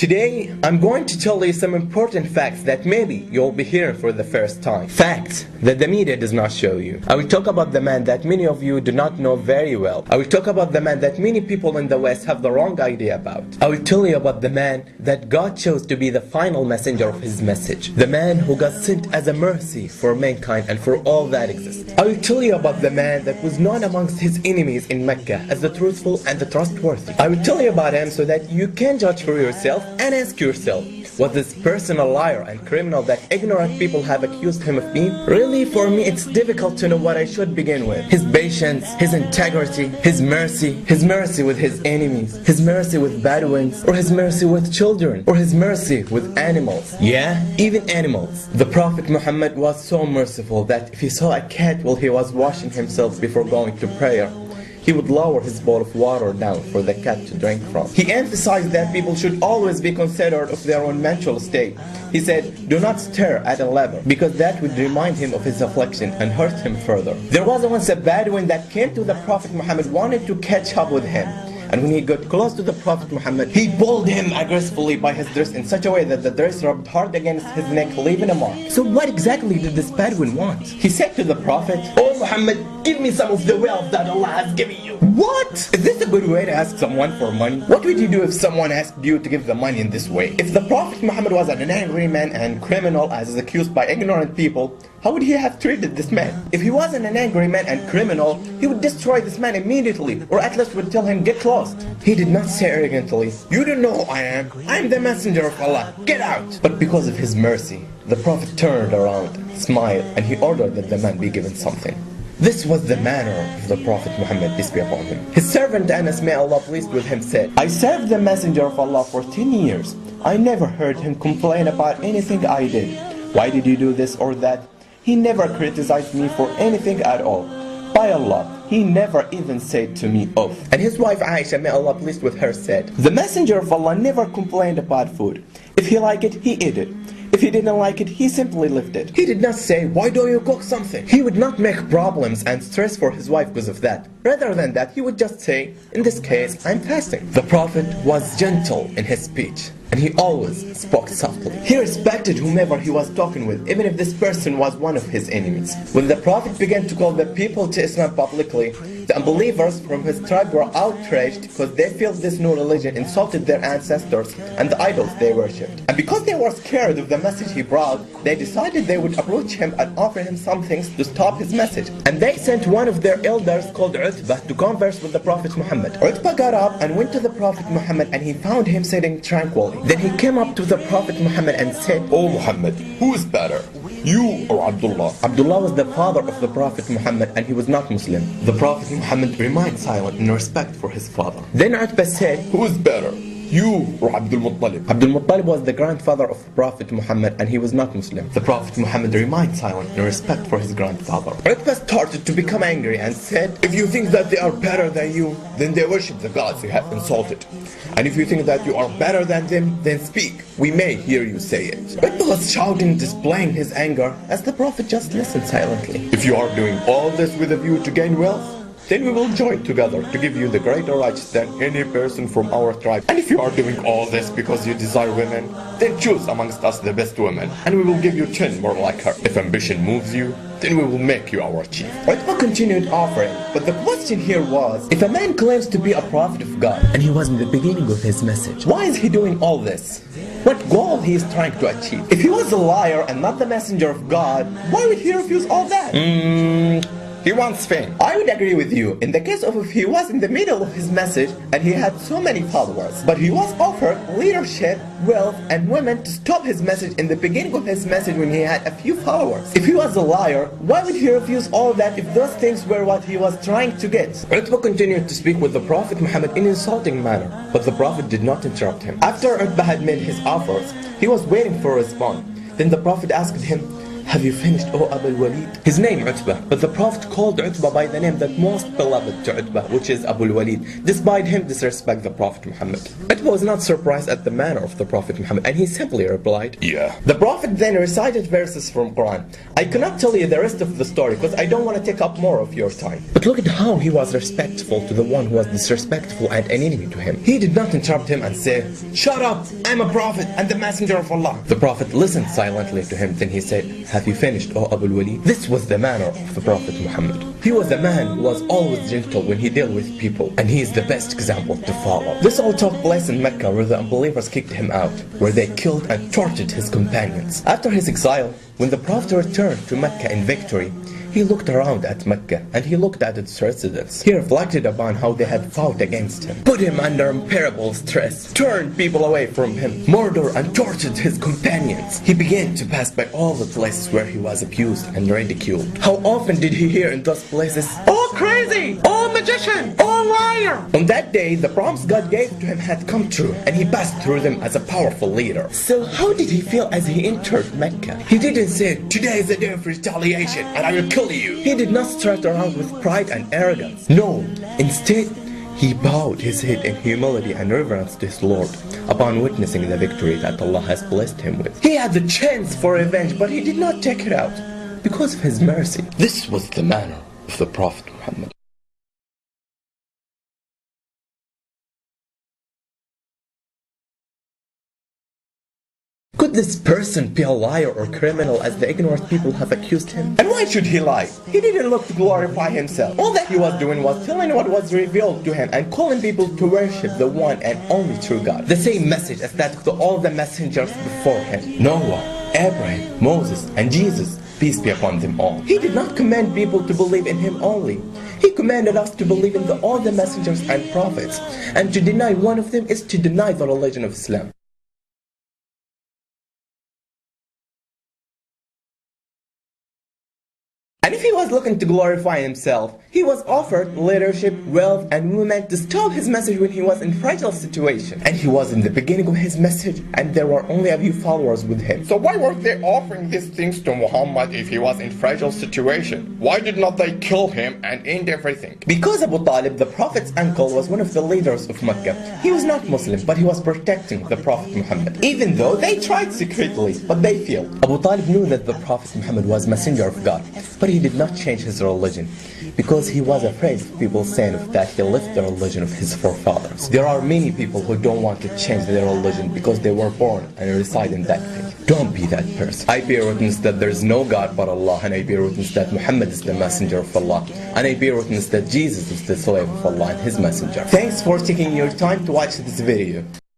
Today, I'm going to tell you some important facts that maybe you'll be hearing for the first time. Facts that the media does not show you. I will talk about the man that many of you do not know very well. I will talk about the man that many people in the West have the wrong idea about. I will tell you about the man that God chose to be the final messenger of his message. The man who got sent as a mercy for mankind and for all that exists. I will tell you about the man that was known amongst his enemies in Mecca as the truthful and the trustworthy. I will tell you about him so that you can judge for yourself and ask yourself, was this person a liar and criminal that ignorant people have accused him of being? Really, for me, it's difficult to know what I should begin with. His patience, his integrity, his mercy with his enemies, his mercy with Bedouins, or his mercy with children, or his mercy with animals. Yeah, even animals. The Prophet Muhammad was so merciful that if he saw a cat while he was washing himself before going to prayer, he would lower his bowl of water down for the cat to drink from. He emphasized that people should always be considerate of their own mental state. He said, do not stare at a leper, because that would remind him of his affliction and hurt him further. There was once a Bedouin that came to the Prophet Muhammad, wanted to catch up with him. And when he got close to the Prophet Muhammad, he pulled him aggressively by his dress in such a way that the dress rubbed hard against his neck, leaving a mark. So what exactly did this Bedouin want? He said to the Prophet, "Oh Muhammad, give me some of the wealth that Allah has given you." What? Is this a good way to ask someone for money? What would you do if someone asked you to give the money in this way? If the Prophet Muhammad was an angry man and criminal as is accused by ignorant people, how would he have treated this man? If he wasn't an angry man and criminal, he would destroy this man immediately, or at least would tell him, get lost. He did not say arrogantly, "You don't know who I am. I am the messenger of Allah. Get out." But because of his mercy, the Prophet turned around, smiled, and he ordered that the man be given something. This was the manner of the Prophet Muhammad, peace be upon him. His servant Anas, may Allah pleased with him, said, "I served the messenger of Allah for 10 years. I never heard him complain about anything I did. Why did you do this or that? He never criticized me for anything at all. By Allah, he never even said to me, off." And his wife Aisha, may Allah pleased with her, said, "The messenger of Allah never complained about food. If he liked it, he ate it. If he didn't like it, he simply left it. He did not say, why don't you cook something?" He would not make problems and stress for his wife because of that. Rather than that, he would just say, in this case, I'm fasting. The Prophet was gentle in his speech, and he always spoke softly. He respected whomever he was talking with, even if this person was one of his enemies. When the Prophet began to call the people to Islam publicly, the unbelievers from his tribe were outraged because they felt this new religion insulted their ancestors and the idols they worshipped. And because they were scared of the message he brought, they decided they would approach him and offer him some things to stop his message. And they sent one of their elders called Utbah to converse with the Prophet Muhammad. Utbah got up and went to the Prophet Muhammad, and he found him sitting tranquilly. Then he came up to the Prophet Muhammad and said, "Oh Muhammad, who is better, you or Abdullah?" Abdullah was the father of the Prophet Muhammad, and he was not Muslim. The Prophet Muhammad remained silent in respect for his father. Then Utbah said, "Who is better, you or Abdul Muttalib?" Abdul Muttalib was the grandfather of Prophet Muhammad, and he was not Muslim. The Prophet Muhammad remained silent in respect for his grandfather. Utbah started to become angry and said, "If you think that they are better than you, then they worship the gods you have insulted. And if you think that you are better than them, then speak. We may hear you say it." Utbah was shouting, displaying his anger, as the Prophet just listened silently. "If you are doing all this with a view to gain wealth, then we will join together to give you the greater rights than any person from our tribe. And if you are doing all this because you desire women, then choose amongst us the best women, and we will give you 10 more like her. If ambition moves you, then we will make you our chief." Utbah continued offering, but the question here was, if a man claims to be a prophet of God, and he was in the beginning of his message, why is he doing all this? What goal he is trying to achieve? If he was a liar and not the messenger of God, why would he refuse all that? He wants fame. I would agree with you in the case of if he was in the middle of his message and he had so many followers, but he was offered leadership, wealth, and women to stop his message in the beginning of his message when he had a few followers. If he was a liar, why would he refuse all that if those things were what he was trying to get? Utbah continued to speak with the Prophet Muhammad in an insulting manner, but the Prophet did not interrupt him. After Utbah had made his offers, he was waiting for a response. Then the Prophet asked him, Have you finished, O Abu Walid? His name Utbah, but the Prophet called Utbah by the name that most beloved to Utbah, which is Abu Walid, despite him disrespect the Prophet Muhammad. Utbah was not surprised at the manner of the Prophet Muhammad, and he simply replied, "Yeah." The Prophet then recited verses from Quran. I cannot tell you the rest of the story because I don't want to take up more of your time. But look at how he was respectful to the one who was disrespectful and an enemy to him. He did not interrupt him and say, "Shut up, I'm a prophet and the messenger of Allah." The Prophet listened silently to him, then he said, "Have you finished, O Abu Walid?" This was the manner of the Prophet Muhammad. He was a man who was always gentle when he dealt with people, and he is the best example to follow. This all took place in Mecca, where the unbelievers kicked him out, where they killed and tortured his companions. After his exile, when the Prophet returned to Mecca in victory, he looked around at Mecca and he looked at its residents. He reflected upon how they had fought against him, put him under unbearable stress, turned people away from him, murdered and tortured his companions. He began to pass by all the places where he was abused and ridiculed. How often did he hear in those places, "Oh crazy! Oh magician! Oh liar!" On that day, the promise God gave to him had come true, and he passed through them as a powerful leader. So how did he feel as he entered Mecca? He didn't say, "Today is a day of retaliation and I will kill you." He did not strut around with pride and arrogance. No, instead, he bowed his head in humility and reverence to his Lord upon witnessing the victory that Allah has blessed him with. He had the chance for revenge, but he did not take it out because of his mercy. This was the manner of the Prophet Muhammad. Could this person be a liar or criminal as the ignorant people have accused him? And why should he lie? He didn't look to glorify himself. All that he was doing was telling what was revealed to him and calling people to worship the one and only true God. The same message as that to all the messengers before him. Noah, Abraham, Moses, and Jesus, peace be upon them all. He did not command people to believe in him only. He commanded us to believe in all the messengers and prophets. And to deny one of them is to deny the religion of Islam. And if he was looking to glorify himself, he was offered leadership, wealth, and women to stop his message when he was in fragile situation. And he was in the beginning of his message, and there were only a few followers with him. So why were they offering these things to Muhammad if he was in fragile situation? Why did not they kill him and end everything? Because Abu Talib, the Prophet's uncle, was one of the leaders of Mecca. He was not Muslim, but he was protecting the Prophet Muhammad. Even though they tried secretly, but they failed. Abu Talib knew that the Prophet Muhammad was messenger of God, but he did not change his religion because he was afraid of people saying that he left the religion of his forefathers. There are many people who don't want to change their religion because they were born and reside in that faith. Don't be that person. I bear witness that there is no God but Allah, and I bear witness that Muhammad is the messenger of Allah, and I bear witness that Jesus is the slave of Allah and his messenger. Thanks for taking your time to watch this video.